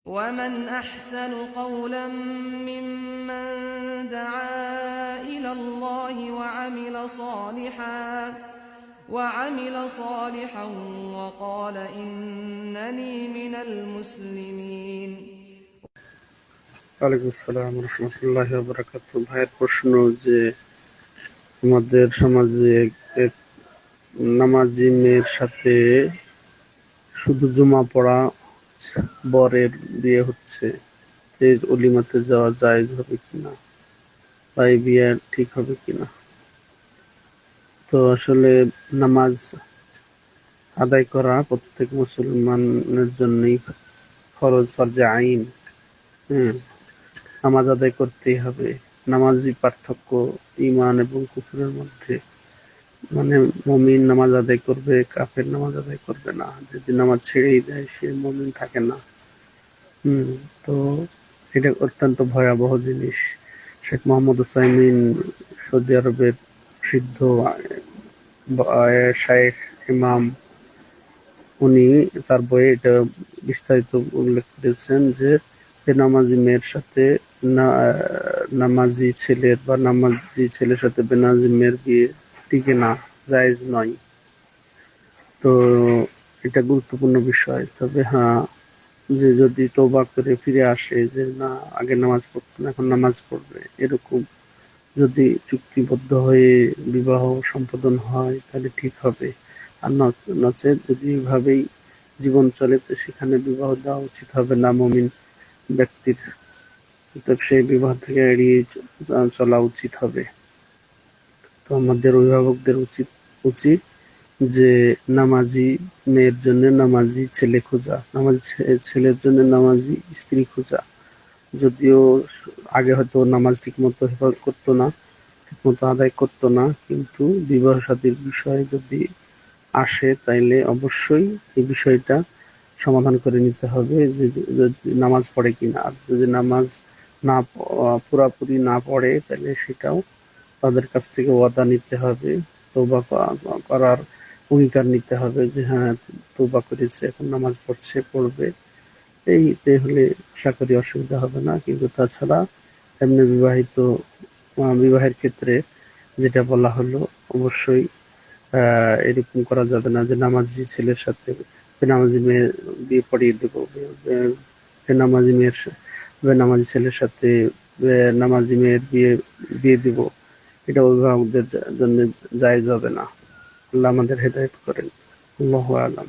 ومن أحسن قولا ممن دعا إلى الله وعمل صالحا وقال إنني من المسلمين. ওয়ালাইকুম আসসালাম রহমতুল্লাহি ওয়া বারাকাতুহু। ভাইয়ের প্রশ্ন যে আমাদের সমাজে এক নামাজি মেয়ের সাথে শুধু জুমা পড়া বরের বিয়ে হচ্ছে, এর অলিমাতে যাওয়া জায়েজ হবে কিনা বা এই বিয়ে ঠিক হবে কিনা? তো আসলে নামাজ আদায় করা প্রত্যেক মুসলমানের জন্যই ফরজ, ফরজে আইন। নামাজ আদায় করতেই হবে। নামাজই পার্থক্য ঈমান এবং কুফরের মধ্যে। মানে মুমিন নামাজ আদায় করবে, কাফের নামাজ আদায় করবে না। যদি নামাজ ছেড়েই দেয় সে মুমিন থাকে না। তো এটা অত্যন্ত ভয়াবহ জিনিস। শেখ মোহাম্মদ উসাইমিন, সৌদি আরবের সিদ্ধ শায়েখ ইমাম, উনি তার বইয়ে এটা বিস্তারিত উল্লেখ করেছেন যে বেনামাজি মেয়ের সাথে নামাজি ছেলের বা নামাজি ছেলের সাথে বেনামাজি মেয়ের বিয়ে টিকে না, জায়েজ নয়। তো এটা গুরুত্বপূর্ণ বিষয়। তবে হ্যাঁ, যে যদি তওবা করে ফিরে আসে যে না আগে নামাজ পড়তো না এখন নামাজ পড়বে, এরকম যদি চুক্তিবদ্ধ হয়ে বিবাহ সম্পাদন হয় তাহলে ঠিক হবে। আর নচেত যদি এভাবেই জীবন চলে তো সেখানে বিবাহ দেওয়া উচিত হবে না মুমিন ব্যক্তির। সেই বিবাহ থেকে এড়িয়ে চলা উচিত হবে। তো আমাদের অভিভাবকদের উচিত যে নামাজি মেয়ের জন্য নামাজি ছেলে খোঁজা, নামাজি ছেলের জন্য নামাজি স্ত্রী খোঁজা। যদিও আগে হয়তো নামাজ ঠিক মতো হেফাজত করতো না, ঠিক মতো আদায় করতো না, কিন্তু বিবাহ শাদীর বিষয়ে যদি আসে তাইলে অবশ্যই এই বিষয়টা সমাধান করে নিতে হবে যে যদি নামাজ পড়ে কিনা। আর যদি নামাজ না পুরাপুরি না পড়ে তাহলে সেটাও তাদের কাছ থেকে ওয়াদা নিতে হবে, তওবা করার অঙ্গীকার নিতে হবে যে হ্যাঁ তওবা করেছে, এখন নামাজ পড়বে। এইতে হলে আশা করি অসুবিধা হবে না। কিন্তু তাছাড়া এমনি বিবাহের ক্ষেত্রে যেটা বলা হলো অবশ্যই এরকম করা যাবে না যে নামাজি ছেলের সাথে বেনামাজি মেয়ে বিয়ে পড়িয়ে দেবো, বেনামাজি ছেলের সাথে নামাজি মেয়ের বিয়ে দিয়ে দিব, এটা অভিভাবকদের জন্য জায়েজ হবে না। আল্লাহ আমাদের হেদায়েত করেন। আল্লাহু আ'লাম।